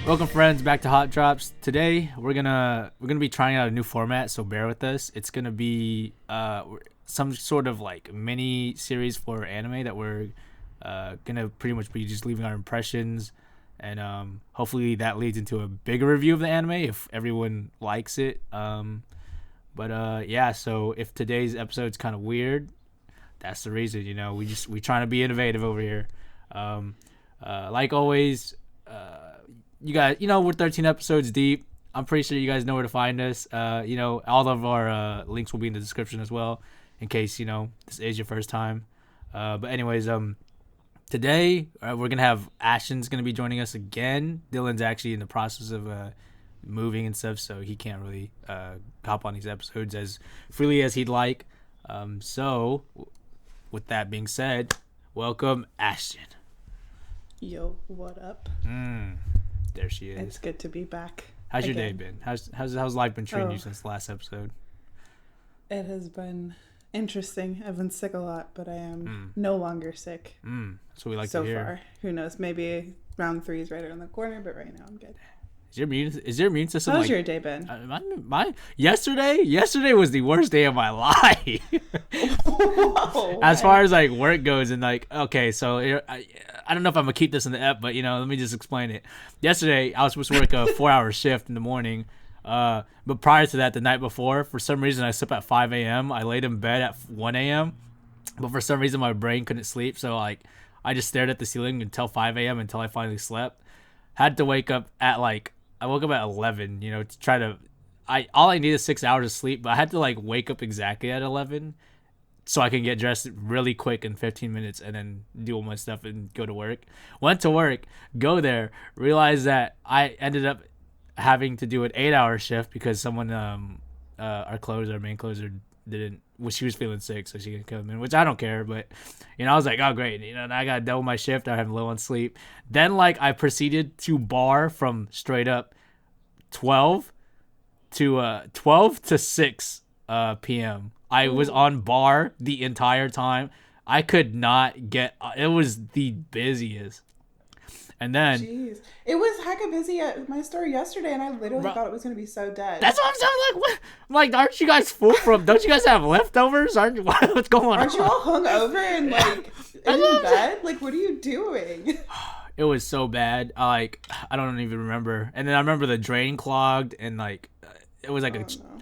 Welcome, friends, back to Hot Drops. Today we're gonna be trying out a new format, so bear with us. It's gonna be some sort of like mini series for anime that we're gonna pretty much be just leaving our impressions, and hopefully that leads into a bigger review of the anime if everyone likes it. Yeah. So if today's episode's kind of weird, that's the reason. You know, we trying to be innovative over here. Like always. You guys, we're 13 episodes deep. I'm pretty sure you guys know where to find us. All of our links will be in the description as well, in case this is your first time. But anyways, today we're gonna have Ashton's gonna be joining us again. Dylan's actually in the process of moving and stuff, so he can't really hop on these episodes as freely as he'd like. So with that being said, welcome Ashton. Yo, what up? There she is. It's good to be back. How's your day been? How's life been treating you since the last episode? It has been interesting. I've been sick a lot, but I am no longer sick. That's what we like so to hear. So far. Who knows? Maybe round 3 is right around the corner, but right now I'm good. Is your immune system? How's your day been? Yesterday was the worst day of my life. Whoa, as far as like work goes, and like, okay, so I don't know if I'm gonna keep this in the ep, but let me just explain it. Yesterday I was supposed to work a 4-hour shift in the morning, but prior to that, the night before, for some reason I slept at 5 a.m. I laid in bed at 1 a.m. but for some reason my brain couldn't sleep, so like I just stared at the ceiling until 5 a.m. until I finally slept. Had to wake up at I woke up at 11, to try to. All I need is 6 hours of sleep, but I had to wake up exactly at 11, so I can get dressed really quick in 15 minutes and then do all my stuff and go to work. Went to work, go there, realized that I ended up having to do an 8-hour shift because someone, our main closer, didn't. Well, she was feeling sick, so she could come in, which I don't care. But I was like, oh great, now I gotta double my shift. I have low on sleep. Then I proceeded to bar from straight up 12 to 6 p.m. I was on bar the entire time. I could not get. It was the busiest. And then, jeez, it was hecka busy at my store yesterday, and I literally thought it was gonna be so dead. That's what I'm saying. What? I'm like, aren't you guys full from? Don't you guys have leftovers? Aren't you? What's going on? Aren't you all hungover and in bed? What are you doing? It was so bad. I don't even remember. And then I remember the drain clogged, and it was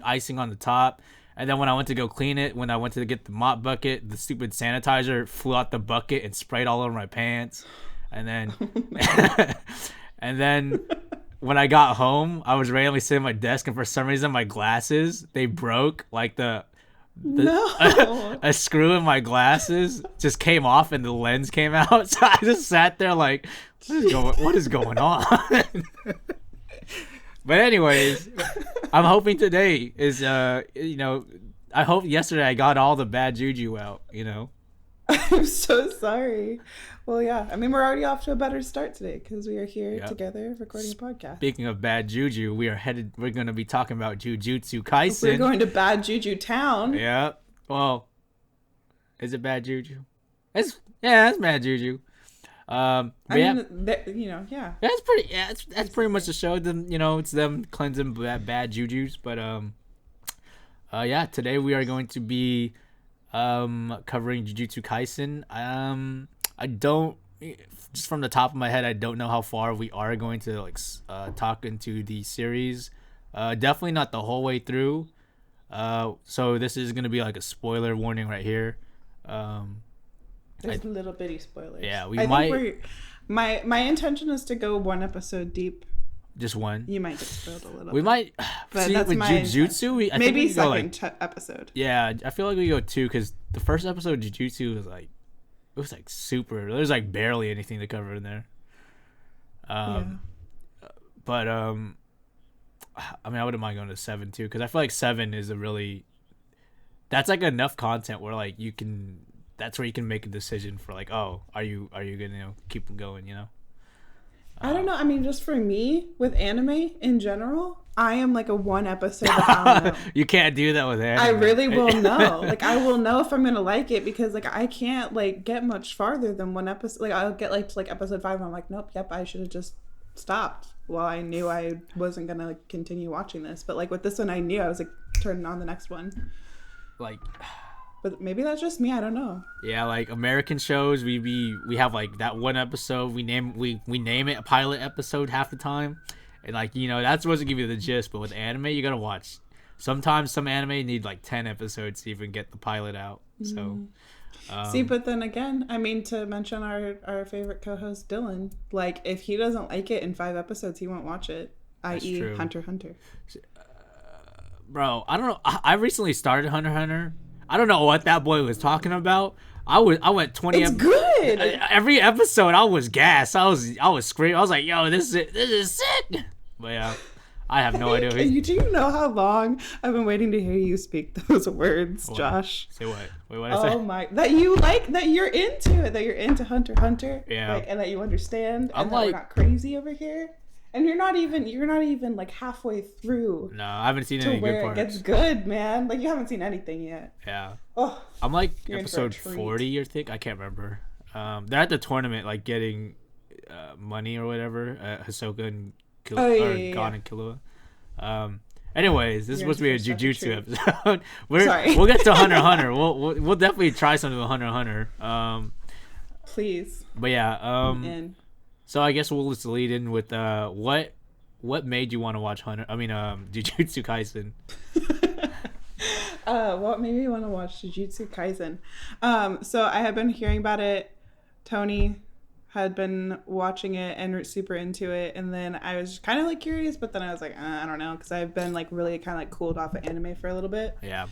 icing on the top. And then when I went to go clean it, when I went to get the mop bucket, the stupid sanitizer flew out the bucket and sprayed all over my pants. And then, and then when I got home, I was randomly sitting at my desk, and for some reason my glasses, they broke. A screw in my glasses just came off and the lens came out. So I just sat there what is going on? But anyways, I'm hoping today is, I hope yesterday I got all the bad juju out, I'm so sorry. Well, yeah. I mean, we're already off to a better start today because we are here together recording a podcast. Speaking of bad juju, we're going to be talking about Jujutsu Kaisen. We're going to bad juju town. Yeah. Well, is it bad juju? It's bad juju. Yeah. That's pretty. Yeah, that's pretty much the show. Them, it's them cleansing bad jujus. But today we are going to be covering Jujutsu Kaisen. I don't, just from the top of my head, I don't know how far we are going to talk into the series. Definitely not the whole way through. So this is gonna be a spoiler warning right here. There's little bitty spoilers. Yeah, my intention is to go one episode deep. Just one. You might get spoiled a little. We might. But see, that's with my Jujutsu, I maybe think we second episode. Yeah, I feel like we go 2 because the first episode of Jujutsu was it was super. There's barely anything to cover in there. But I mean, I wouldn't mind going to 7 too because I feel like 7 is that's enough content where you can. That's where you can make a decision for are you gonna keep them going, I don't know. I mean, just for me with anime in general, I am a one episode. I don't know. You can't do that with anime. I really will know. I will know if I'm gonna like it because I can't get much farther than one episode. I'll get to episode 5 and I'm like, nope, yep, I should have just stopped. Well, I knew I wasn't gonna like continue watching this, but like with this one, I knew I was like turning on the next one. Like, but maybe that's just me. I don't know. Yeah, like American shows, we have like that one episode we name it a pilot episode half the time, and like that's supposed to give you the gist. But with anime, you gotta watch. Sometimes some anime need like 10 episodes to even get the pilot out. So. See, but then again, I mean, to mention our favorite co-host Dylan, like if he doesn't like it in 5 episodes, he won't watch it. I.e., Hunter x Hunter. Bro, I don't know. I recently started Hunter x Hunter. I don't know what that boy was talking about. I went 20. It's good. Every episode, I was gassed. I was screaming. I was like, "Yo, this is sick!" But yeah. I have no idea. Do you know how long I've been waiting to hear you speak those words, what? Josh? Say what? Wait, what I say? Oh my! That you like that you're into it. That you're into Hunter x Hunter. Yeah. Like, and that you understand. I'm and that like, we're not crazy over here. And you're not even like halfway through. No, I haven't seen any good parts. It gets good, man. Like you haven't seen anything yet. Yeah. Oh. I'm like episode 40, I think. I can't remember. They're at the tournament, like getting money or whatever. Hisoka and Gon and Killua. Anyways, this is supposed to be a Jujutsu episode. We'll get to Hunter x Hunter. We'll definitely try something with Hunter x Hunter. Please. But yeah, so I guess we'll just lead in with what made you want to watch Jujutsu Kaisen? What made me want to watch Jujutsu Kaisen? So I had been hearing about it. Tony had been watching it and super into it, and then I was kind of like curious, but then I was like, I don't know, because I've been like really kind of like cooled off of anime for a little bit. Yeah.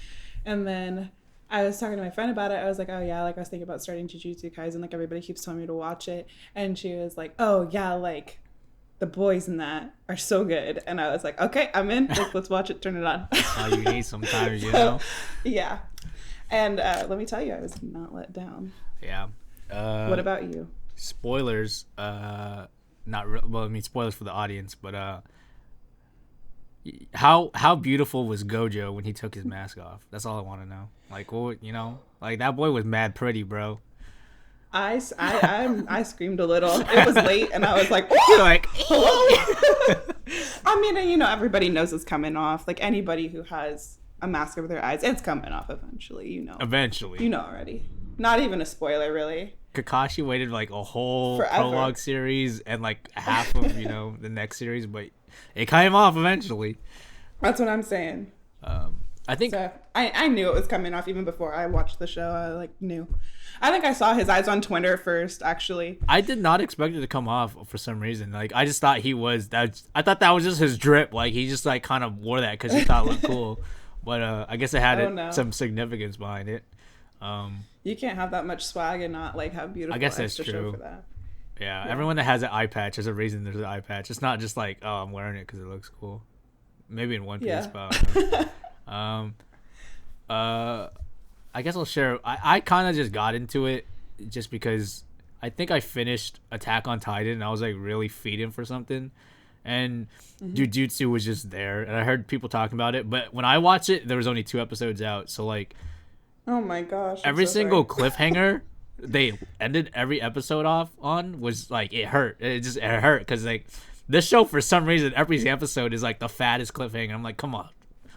And then I was talking to my friend about it. I was like, oh yeah, like I was thinking about starting Jujutsu Kaisen. Like everybody keeps telling me to watch it, and she was like, oh yeah, like the boys in that are so good. And I was like, okay, I'm in. Like, let's watch it. Turn it on. That's all you need sometimes, you know. Yeah. And let me tell you, I was not let down. Yeah. What about you? Spoilers, spoilers for the audience, but how beautiful was Gojo when he took his mask off? That's all I want to know. Like, well, like that boy was mad pretty, bro. I screamed a little. It was late, and I was like, oh! Like, hello. I mean, everybody knows it's coming off. Like anybody who has a mask over their eyes, it's coming off eventually. Eventually, already. Not even a spoiler, really. Kakashi waited like a whole forever. Prologue series and like half of the next series, but it came off eventually. That's what I'm saying. I think so. I knew it was coming off even before I watched the show. I like knew. I think I saw his eyes on Twitter first, actually. I did not expect it to come off for some reason. Like I just thought he was that. I thought that was just his drip. Like he just like kind of wore that because he thought it looked cool. But I guess it had some significance behind it. You can't have that much swag and not like have beautiful. I guess that's true. For that. Yeah, everyone that has an eye patch, there's a reason there's an eye patch. It's not just like, oh, I'm wearing it because it looks cool. Maybe in One Piece, but I guess I'll share. I kind of just got into it just because I think I finished Attack on Titan and I was like really feeding for something, and Jujutsu was just there, and I heard people talking about it. But when I watched it, there was only 2 episodes out, so like. Oh my gosh. Every single cliffhanger they ended every episode off on was like, it hurt. It hurt because like this show, for some reason, every episode is like the fattest cliffhanger. I'm like, come on.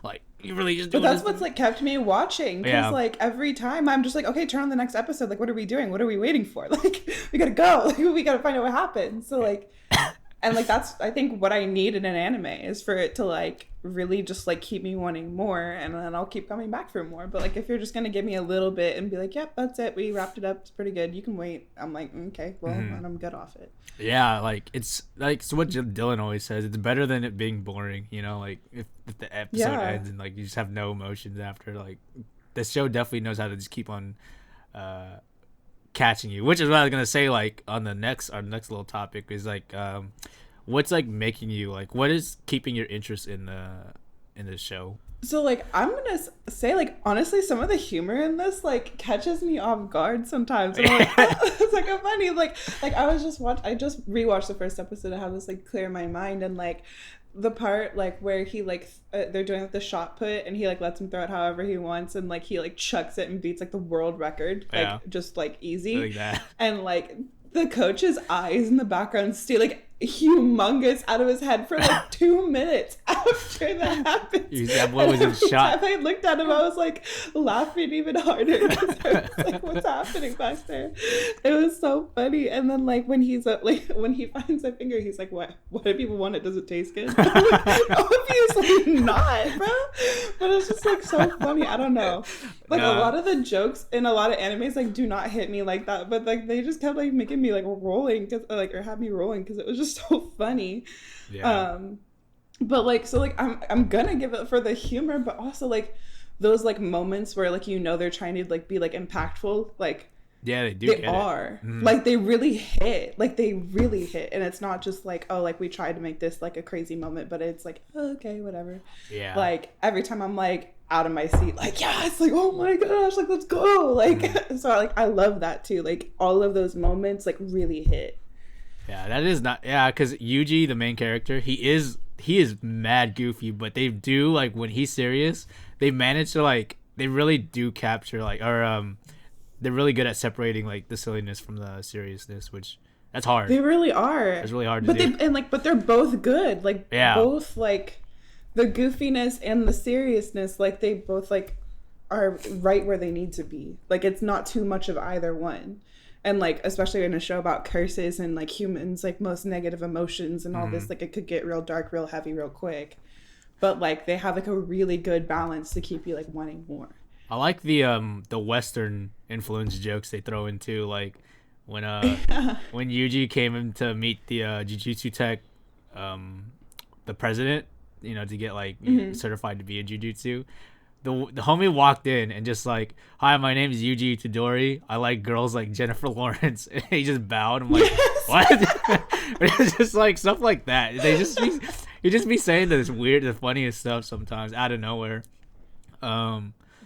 Like, you really just doing But that's this? what's like kept me watching. Because like every time I'm just like, okay, turn on the next episode. Like, what are we doing? What are we waiting for? Like, we gotta go. Like, we gotta find out what happens. So like, and like that's I think what I need in an anime is for it to like really just like keep me wanting more, and then I'll keep coming back for more. But like if you're just gonna give me a little bit and be like, yep, that's it, we wrapped it up, it's pretty good, you can wait, I'm like, okay, well, then I'm good off it. Yeah, like it's like so what Dylan always says, it's better than it being boring, like if the episode ends and like you just have no emotions after. Like this show definitely knows how to just keep on catching you, which is what I was gonna say. Like on our next little topic is like what's like making you like, what is keeping your interest in the show? So like I'm gonna say like honestly, some of the humor in this like catches me off guard sometimes. And I'm like, it's like a funny like I just rewatched the first episode to have this like clear my mind, and like the part like where he like they're doing like the shot put and he like lets him throw it however he wants, and like he like chucks it and beats like the world record just like easy, like that. And like the coach's eyes in the background still like humongous out of his head for like 2 minutes after that happened. That boy was in shock. Every time I looked at him, I was like laughing even harder because I was like, what's happening back there? It was so funny. And then like when he's like when he finds a finger, he's like, what do people want? It doesn't taste good. I'm like, obviously not, bro. But it's just like so funny. I don't know. Like a lot of the jokes in a lot of animes like do not hit me like that, but like they just kept like making me like rolling because like or have me rolling because it was just so funny. Yeah. But like so like I'm gonna give it for the humor, but also like those like moments where like they're trying to like be like impactful, like yeah, they do. They are like they really hit, and it's not just like, oh, like we tried to make this like a crazy moment, but it's like, oh, okay, whatever. Yeah. Like every time I'm like out of my seat, like it's like, oh my gosh, like let's go, like so like I love that too. Like all of those moments like really hit. Yeah, that is not because Yuji, the main character, he is mad goofy, but they do like when he's serious, they manage to like they really do capture like they're really good at separating like the silliness from the seriousness, which that's hard. They really are. It's really hard to do. But they're both good. Like both like the goofiness and the seriousness, like they both like are right where they need to be. Like it's not too much of either one. And like especially in a show about curses and like humans like most negative emotions and all this, like it could get real dark, real heavy, real quick. But like they have like a really good balance to keep you like wanting more. I like the Western influence jokes they throw into like when when Yuji came in to meet the Jujutsu Tech the president, to get like certified to be a Jujutsu. The homie walked in and just like, hi, my name is Yuji Itadori. I like girls like Jennifer Lawrence. And he just bowed. I'm like, what? It's just like stuff like that. You just be saying this weird, the funniest stuff sometimes out of nowhere.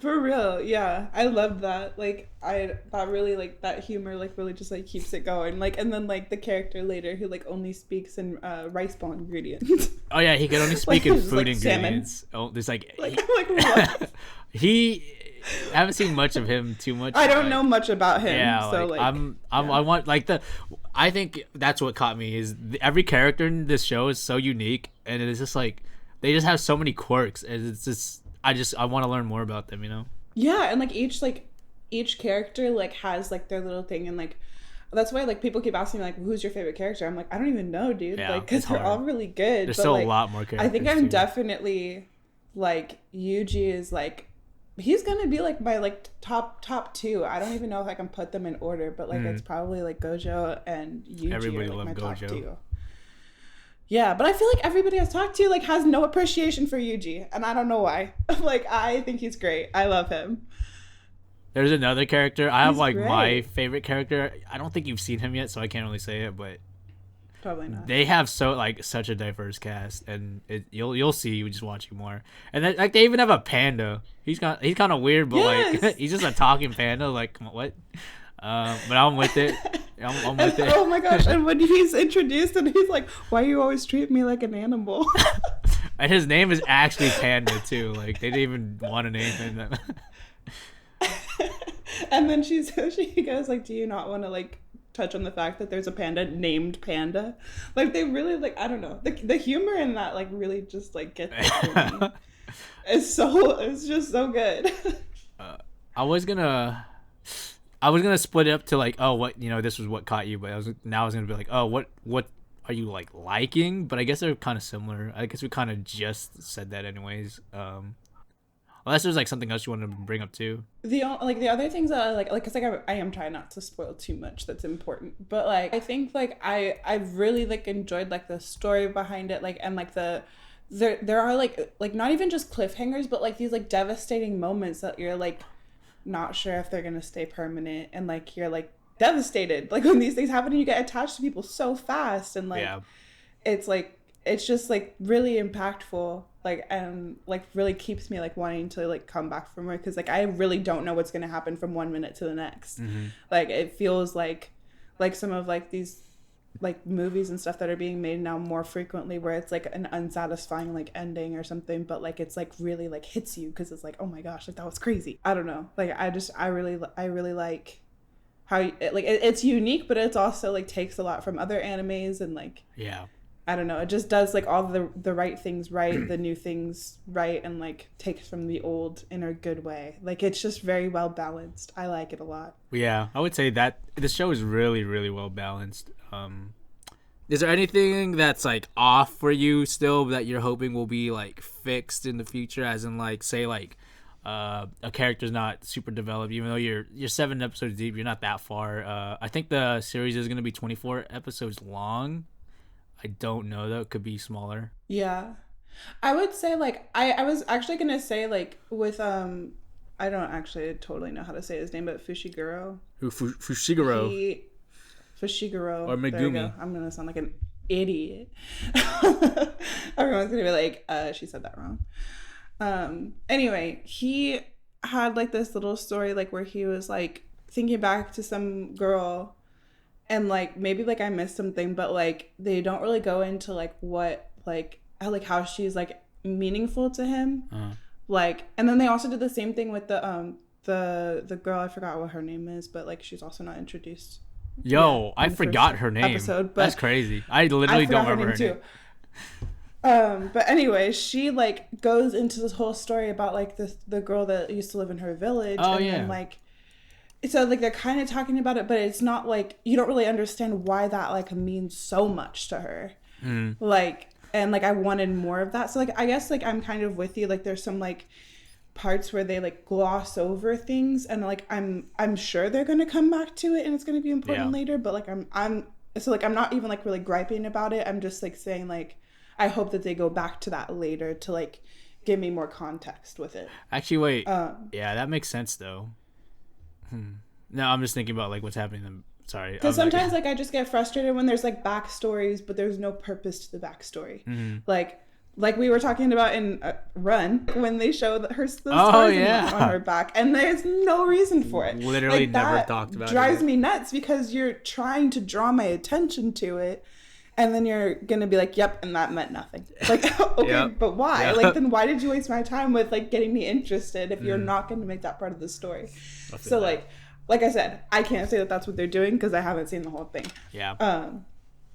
For real, yeah, I love that. Like, that really like that humor like really just like keeps it going. Like, and then like the character later who like only speaks in rice ball ingredients. Oh yeah, he can only speak in food ingredients. Salmon. Oh, there's like I'm like what? I haven't seen much of him too much. I don't know much about him. Yeah, so like I want like I think that's what caught me is every character in this show is so unique, and it's just like they just have so many quirks, and it's just. I want to learn more about them, Yeah, and like each character like has like their little thing, and like that's why like people keep asking me like, who's your favorite character? I'm like, I don't even know, dude. Yeah, like because they're all really good. There's still like, a lot more characters. I think I'm definitely like Yuji is like he's gonna be like my like top two. I don't even know if I can put them in order, but like it's probably like Gojo and Yuji. Everybody are, like, loved my Gojo. Top two. Yeah, but I feel like everybody I've talked to like has no appreciation for Yuji, and I don't know why. Like I think he's great. I love him. There's another character. I have like great. My favorite character. I don't think you've seen him yet, so I can't really say it, but probably not. They have such a diverse cast, and you'll see you just watching more. And then, like they even have a panda. He's kind of weird, but like he's just a talking panda. Like what? But I'm with it. I'm with it. Oh my gosh! And when he's introduced, and he's like, "Why you always treat me like an animal?" And his name is actually Panda too. Like they didn't even want to name him. And then she goes like, "Do you not want to like touch on the fact that there's a panda named Panda?" Like they really like I don't know the humor in that like really just like gets it. It's just so good. I was gonna split it up to like, oh, what this was what caught you, but I was gonna be like, oh, what are you like liking? But I guess they're kind of similar. I guess we kind of just said that anyways. Unless there's like something else you want to bring up too. The other things that I like because like I am trying not to spoil too much that's important, but like I think like I've really like enjoyed like the story behind it, like and like there are like not even just cliffhangers, but like these like devastating moments that you're like not sure if they're gonna stay permanent, and like you're like devastated like when these things happen and you get attached to people so fast, and like it's like it's just like really impactful, like and like really keeps me like wanting to like come back for more because like I really don't know what's gonna happen from 1 minute to the next. Like it feels like some of like these like movies and stuff that are being made now more frequently where it's like an unsatisfying like ending or something, but like it's like really like hits you because it's like, oh my gosh, like that was crazy. I don't know, like I really like it's unique, but it's also like takes a lot from other animes, and like I don't know, it just does like all the right things right, the new things right, and like takes from the old in a good way. Like it's just very well balanced. I like it a lot. Yeah, I would say that the show is really, really well balanced. Is there anything that's like off for you still that you're hoping will be like fixed in the future? As in, like, say like a character's not super developed, even though you're 7 episodes deep, you're not that far. I think the series is gonna be 24 episodes long. I don't know though; it could be smaller. Yeah, I would say like I was actually gonna say like with I don't actually totally know how to say his name, but Fushiguro. Fushiguro. Fushiguro. Or Megumi. I'm gonna sound like an idiot. Everyone's gonna be like, she said that wrong. Anyway, he had like this little story like where he was like thinking back to some girl, and like maybe like I missed something, but like they don't really go into like what like how she's like meaningful to him. Like, and then they also did the same thing with the girl, I forgot what her name is, but like she's also not introduced. I forgot her name. Episode, but that's crazy. I literally don't remember her name. But anyway, she like goes into this whole story about like the girl that used to live in her village. Then like, so like they're kind of talking about it, but it's not like you don't really understand why that like means so much to her. Like, and like I wanted more of that. So like I guess like I'm kind of with you. Like there's some like parts where they like gloss over things, and like I'm sure they're gonna come back to it and it's gonna be important later. But like I'm so like I'm not even like really griping about it. I'm just like saying like I hope that they go back to that later to like give me more context with it. Actually, wait. Yeah, that makes sense though. No, I'm just thinking about like what's happening. Sorry. Because sometimes like I just get frustrated when there's like backstories, but there's no purpose to the backstory. Like we were talking about in Run, when they show that the scars on her back, and there's no reason for it. Literally like, never talked about it. Drives me nuts because you're trying to draw my attention to it, and then you're gonna be like, "Yep," and that meant nothing. Like, okay, but why? Yep. Like, then why did you waste my time with like getting me interested if you're not gonna make that part of the story? So like I said, I can't say that that's what they're doing because I haven't seen the whole thing. Yeah.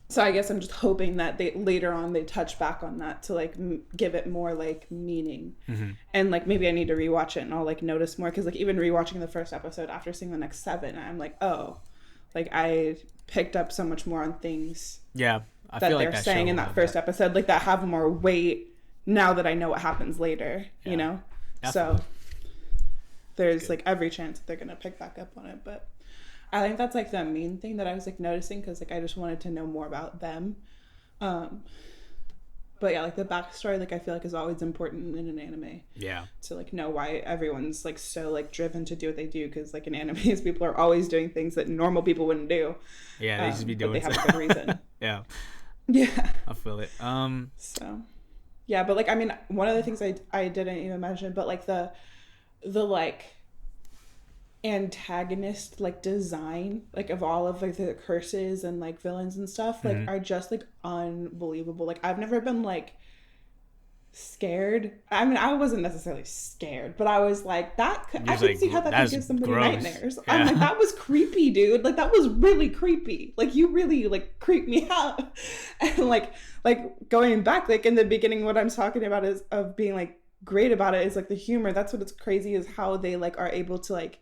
So I guess I'm just hoping that they later on they touch back on that to like give it more like meaning, and like maybe I need to rewatch it and I'll like notice more, because like even rewatching the first episode after seeing the next 7, I'm like, oh, like I picked up so much more on things. Yeah, I feel like they're saying in that first episode, like that have more weight now that I know what happens later. Yeah. You know, definitely. So there's like every chance that they're gonna pick back up on it, but I think that's like the main thing that I was like noticing, because like I just wanted to know more about them. But yeah, like the backstory, like I feel like is always important in an anime. Yeah. To like know why everyone's like so like driven to do what they do, because like in animes people are always doing things that normal people wouldn't do. Yeah, they should be doing. But they have a good reason. Yeah. Yeah. I feel it. So, yeah, but like I mean, one of the things I didn't even mention, but like the like antagonist like design like of all of like the curses and like villains and stuff like are just like unbelievable. Like I've never been like scared. I mean, I wasn't necessarily scared, but I was like that I could see how that could give somebody nightmares. Yeah. I'm like, that was creepy, dude. Like that was really creepy. Like you really like creeped me out. And like going back like in the beginning, what I'm talking about is of being like great about it is like the humor. That's what it's crazy, is how they like are able to like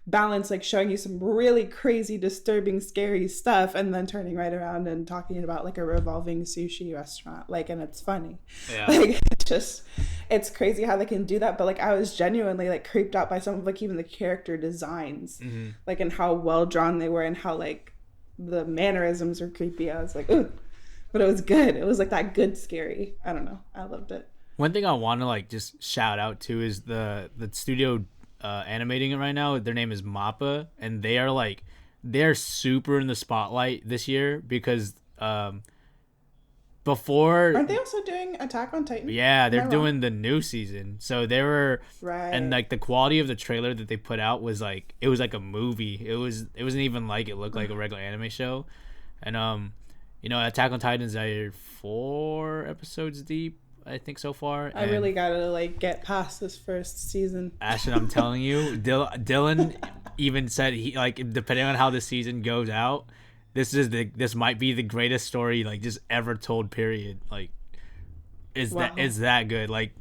balance like showing you some really crazy, disturbing, scary stuff and then turning right around and talking about like a revolving sushi restaurant, like, and it's funny. Yeah. Like it's crazy how they can do that. But like I was genuinely like creeped out by some of like even the character designs, like, and how well drawn they were and how like the mannerisms were creepy. I was like, ooh, but it was good. It was like that good scary. I don't know, I loved it. One thing I want to like just shout out to is the studio animating it right now. Their name is MAPPA, and they're super in the spotlight this year because before, aren't they also doing Attack on Titan? Yeah, they're doing the new season. So they were right, and like the quality of the trailer that they put out was like, it was like a movie. It wasn't even like it looked like a regular anime show. And you know, Attack on Titan is 4 episodes deep, I think, so far. I really gotta like get past this first season. Ashton, I'm telling you, Dylan, even said he like depending on how the season goes out, this might be the greatest story like just ever told. Period. Like, is that good? Like,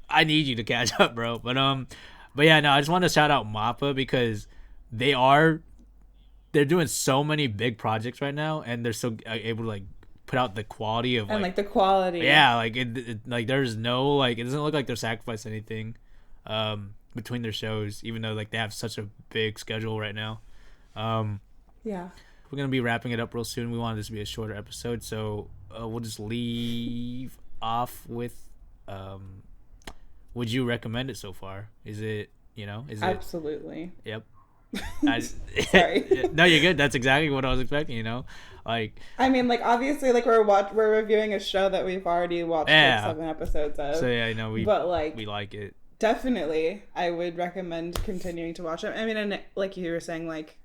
I need you to catch up, bro. But yeah, no, I just want to shout out Mappa because they're doing so many big projects right now, and they're so able to like put out the quality of like the quality. Yeah, like it like there's no like it doesn't look like they're sacrificing anything between their shows, even though like they have such a big schedule right now. Yeah. We're gonna be wrapping it up real soon. We wanted this to be a shorter episode, so we'll just leave off with would you recommend it so far? Is it absolutely. Yep. Sorry. No, you're good. That's exactly what I was expecting, Like, I mean, like, obviously, like, we're reviewing a show that we've already watched like 7 episodes of. So yeah, I know we like it. Definitely, I would recommend continuing to watch it. I mean, and like you were saying, like,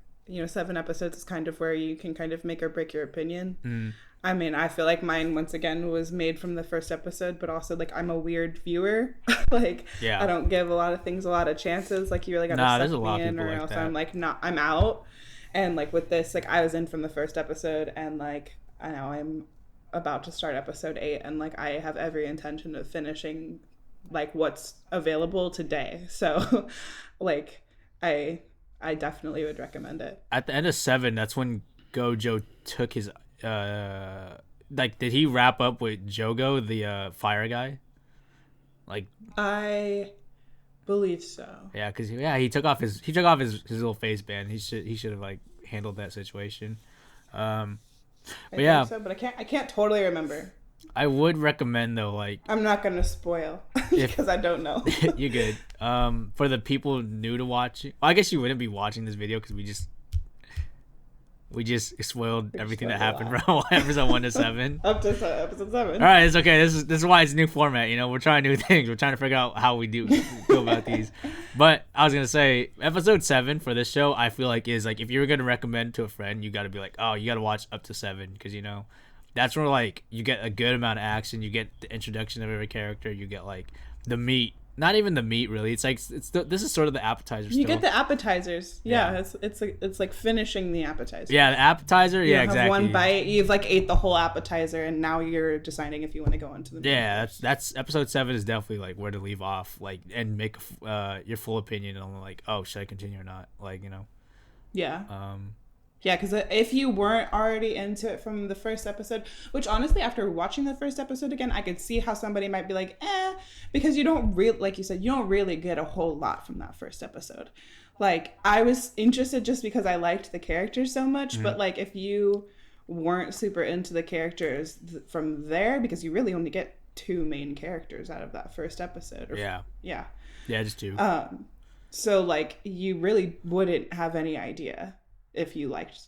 7 episodes is kind of where you can kind of make or break your opinion. Mm. I mean, I feel like mine, once again, was made from the first episode, but also, like, I'm a weird viewer. Like, yeah. I don't give a lot of things a lot of chances. Like, you really gotta suck me in, or else I'm, like, I'm out. And, like, with this, like, I was in from the first episode, and, like, I know I'm about to start episode 8, and, like, I have every intention of finishing, like, what's available today. So, like, I definitely would recommend it. At the end of 7, that's when Gojo took his like, did he wrap up with Jogo, the fire guy? Like, I believe so. Yeah, because he took off his little face band. He should have like handled that situation. But I think so, but I can't totally remember. I would recommend though, like, I'm not gonna spoil because I don't know. You're good. For the people new to watching, well, I guess you wouldn't be watching this video because we just spoiled everything that happened from episode 1 to 7. Up to episode 7. All right, it's okay. This is why it's a new format. We're trying new things. We're trying to figure out how we go about these. But I was gonna say, episode 7 for this show, I feel like is like if you were gonna recommend to a friend, you got to be like, oh, you got to watch up to 7 because that's where like you get a good amount of action. You get the introduction of every character. You get like the meat. Not even the meat, really. It's like this is sort of the appetizer. You get the appetizers. Yeah. It's like finishing the appetizer. Yeah, the appetizer. Yeah, exactly. Have one bite. You've like ate the whole appetizer, and now you're deciding if you want to go into the. Yeah, that's episode 7 is definitely like where to leave off, like, and make your full opinion on like, oh, should I continue or not? Like, Yeah. Yeah, because if you weren't already into it from the first episode, which honestly, after watching the first episode again, I could see how somebody might be like, because you don't really, like you said, you don't really get a whole lot from that first episode. Like, I was interested just because I liked the characters so much, mm-hmm. But like, if you weren't super into the characters from there, because you really only get 2 main characters out of that first episode. Yeah, just 2. So like, you really wouldn't have any idea if you liked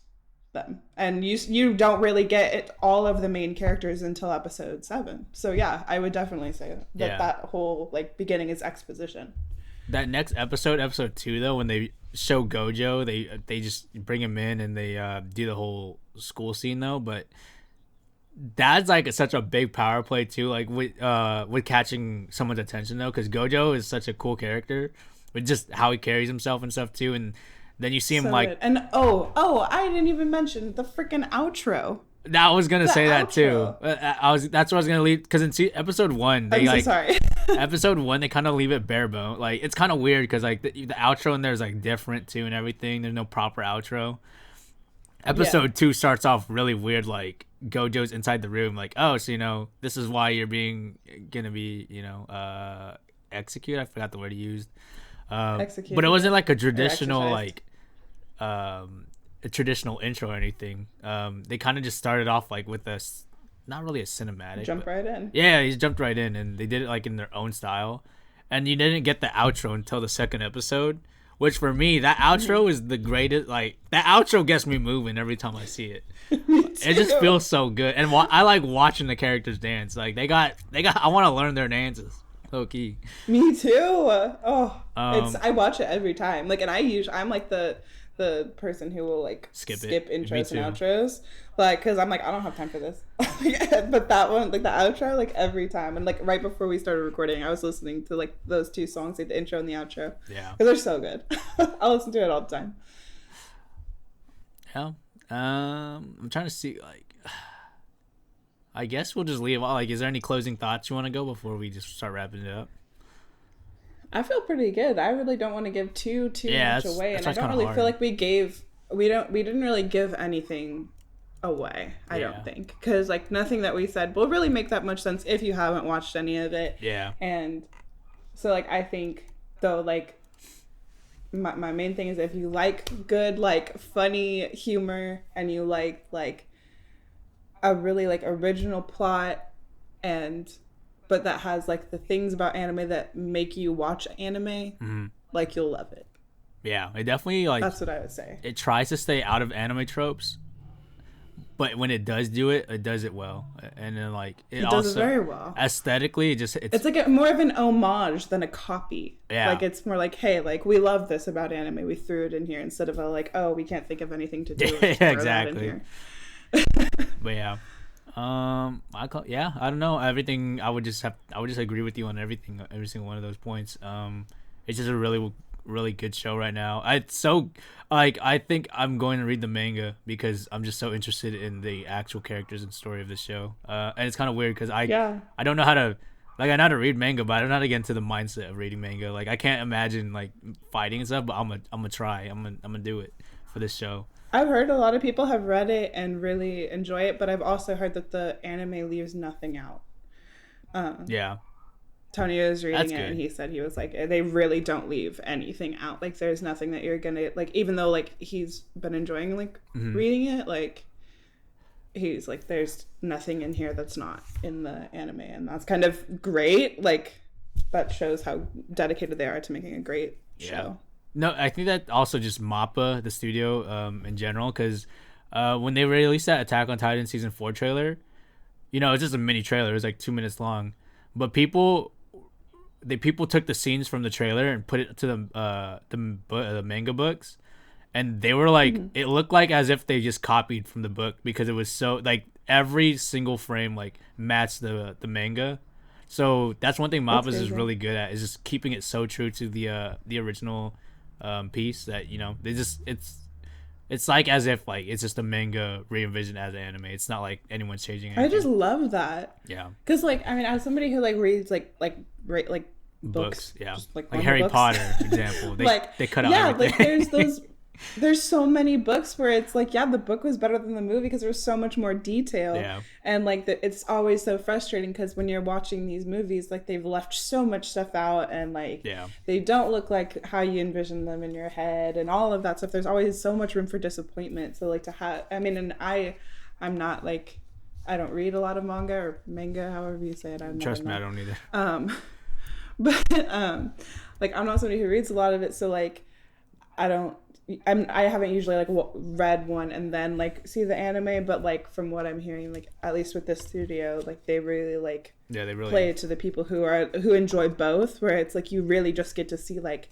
them, and you don't really get all of the main characters until episode 7. So yeah, I would definitely say that whole like beginning is exposition. That next episode 2 though, when they show Gojo, they just bring him in and they do the whole school scene though, but that's like such a big power play too, like with catching someone's attention though, because Gojo is such a cool character with just how he carries himself and stuff too, and then you see him like... And I didn't even mention the freaking outro. I was going to say that too. That's what I was going to leave, because in episode 1, they I'm so sorry. episode 1, they kind of leave it bare bone. Like, it's kind of weird because like the outro in there is like different too and everything. There's no proper outro. Episode 2 starts off really weird, like Gojo's inside the room, like, oh, so this is why you're gonna be executed. I forgot the word he used. Executed. But it wasn't like a traditional like a traditional intro or anything. They kind of just started off like with not really a cinematic. Right in. Yeah, he jumped right in, and they did it like in their own style. And you didn't get the outro until the second episode, which for me, that outro is the greatest. Like, that outro gets me moving every time I see it. It just feels so good, and I like watching the characters dance. Like they got. I want to learn their dances. Low key. Me too. I watch it every time. Like, and I'm like the the person who will like skip intros Me and too. outros, like because I'm like I don't have time for this. But that one, like the outro, like every time, and like right before we started recording, I was listening to like those two songs, like the intro and the outro, Yeah. because they're so good. I'll listen to it all the time. Yeah. I'm trying to see like. I guess we'll just leave. Like, is there any closing thoughts you want to go before we just start wrapping it up? I feel pretty good. I really don't want to give too much away, and I don't really feel like we didn't really give anything away. I don't think, because like nothing that we said will really make that much sense if you haven't watched any of it. Yeah. And so like I think though like my main thing is if you like good like funny humor and you like a really like original plot and but that has like the things about anime that make you watch anime, like you'll love it. Yeah, it definitely like that's what I would say. It tries to stay out of anime tropes, but when it does do it, it does it well. And then like it also does it very well. Aesthetically, it's like more of an homage than a copy. Yeah, like it's more like, hey, like we love this about anime, we threw it in here instead of a like, oh, we can't think of anything to do. Yeah, exactly. But yeah. I don't know everything. I would just agree with you on everything, every single one of those points. It's just a really good show right now. It's so like I think I'm going to read the manga because I'm just so interested in the actual characters and story of the show. And it's kind of weird because I don't know how to like I know how to read manga, but I don't know how to get into the mindset of reading manga. Like I can't imagine like fighting and stuff, but I'm gonna try. I'm gonna do it for this show. I've heard a lot of people have read it and really enjoy it, but I've also heard that the anime leaves nothing out. Tony was reading it and he said he was like, they really don't leave anything out. Like there's nothing that you're gonna like, even though like he's been enjoying like reading it, like he's like, there's nothing in here that's not in the anime, and that's kind of great. Like that shows how dedicated they are to making a great show. No, I think that also just MAPPA, the studio, in general, because when they released that Attack on Titan season 4 trailer, you know, it's just a mini trailer. It was like 2 minutes long, but people took the scenes from the trailer and put it to the manga books, and they were like, it looked like as if they just copied from the book because it was so like every single frame like matched the manga. So that's one thing MAPPA is really good at, is just keeping it so true to the original piece that, you know, they just it's like as if like it's just a manga re-envisioned as an anime. It's not like anyone's changing anything. I just love that. Yeah, because like I mean, as somebody who like reads like books, yeah, just, like Harry books. Potter example, they cut out everything. Like there's so many books where it's like, the book was better than the movie because there's so much more detail. And like it's always so frustrating because when you're watching these movies, like they've left so much stuff out, and like they don't look like how you envision them in your head and all of that stuff. There's always so much room for disappointment. So like to have, I mean, and I'm not like, I don't read a lot of manga or manga, however you say it. Trust me, I don't either. But like I'm not somebody who reads a lot of it, so like I haven't usually like read one and then like see the anime, but like from what I'm hearing, like at least with this studio, like they really like play it to the people who enjoy both, where it's like you really just get to see like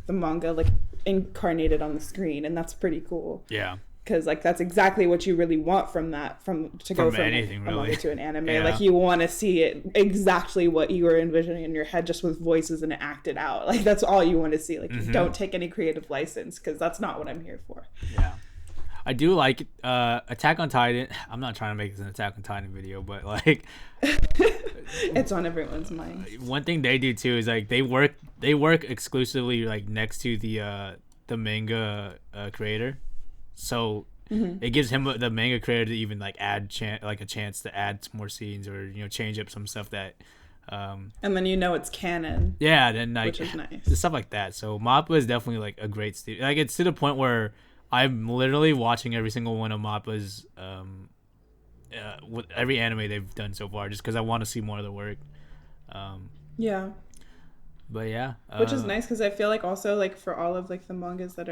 the manga like incarnated on the screen, and that's pretty cool. Yeah. Because like that's exactly what you really want from anything, really. A manga to an anime. Like you want to see it exactly what you were envisioning in your head, just with voices and it acted out. Like that's all you want to see. Like don't take any creative license, because that's not what I'm here for. Yeah, I do like Attack on Titan. I'm not trying to make this an Attack on Titan video, but like it's on everyone's mind. One thing they do too is like they work exclusively like next to the manga creator. So it gives him, the manga creator, to even like add a chance to add more scenes, or you know, change up some stuff that and then you know it's canon. Yeah, then like, which is nice. Stuff like that. So MAPPA is definitely like a great studio. Like it's to the point where I'm literally watching every single one of MAPPA's with every anime they've done so far, just because I want to see more of the work. Yeah. But yeah, which is nice, because I feel like also like for all of like the mangas that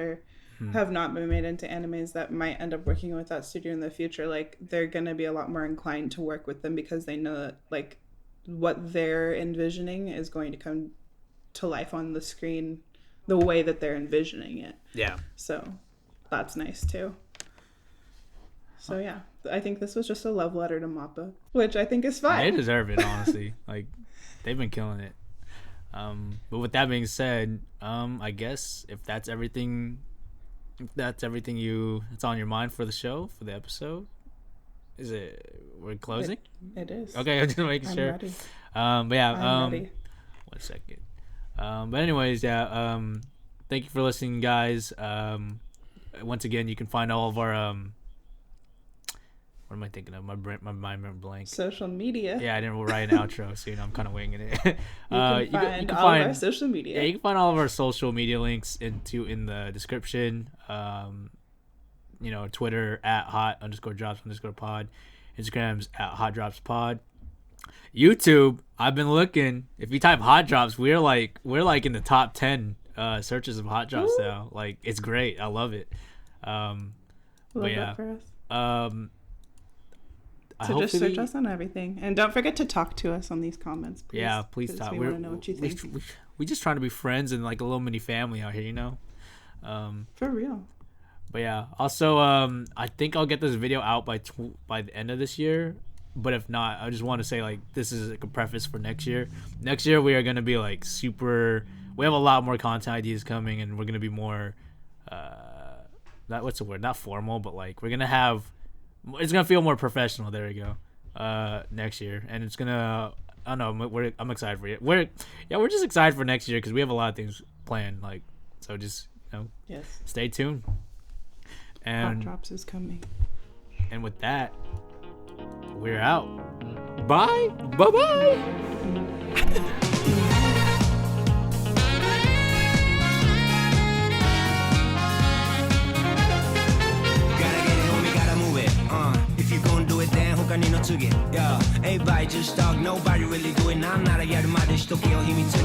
have not been made into animes that might end up working with that studio in the future, like they're gonna be a lot more inclined to work with them, because they know that like what they're envisioning is going to come to life on the screen the way that they're envisioning it. Yeah. So that's nice too. So yeah, I think this was just a love letter to Mappa, which I think is fine. They deserve it, honestly. Like, they've been killing it. But with that being said, I guess if that's everything that's on your mind for the show, for the episode, we're closing? It is. Okay, I'm just making sure. Ready. But yeah, I'm ready. 1 second. But anyways, yeah, thank you for listening, guys. Once again, you can find all of our what am I thinking of? My mind went blank. Social media. Yeah, I didn't write an outro, so I'm kind of winging it. You can find all of our social media. Yeah, you can find all of our social media links in the description. Twitter at hot_drops_pod, Instagram's at hotdropspod. YouTube, I've been looking. If you type hot drops, we're like in the top 10 searches of hot drops now. Like, it's great. I love it. Love that for us. So just search us on everything, and don't forget to talk to us on these comments. Please, yeah, please talk. We want to know what you think. We just trying to be friends and like a little mini family out here, For real. But yeah, also I think I'll get this video out by the end of this year. But if not, I just want to say, like, this is like a preface for next year. Next year we are gonna be like super. We have a lot more content ideas coming, and we're gonna be more. What's the word? Not formal, but like we're gonna have. It's gonna feel more professional. There we go. Next year, and it's gonna. I don't know. I'm excited for it. We're just excited for next year because we have a lot of things planned. Like, so just yes. Stay tuned. And Hot Drops is coming. And with that, we're out. Bye. Bye. If you gon' do it, then 他にの次 Yeah, everybody just talk, nobody really do it なんならやるまでしとけよ秘密に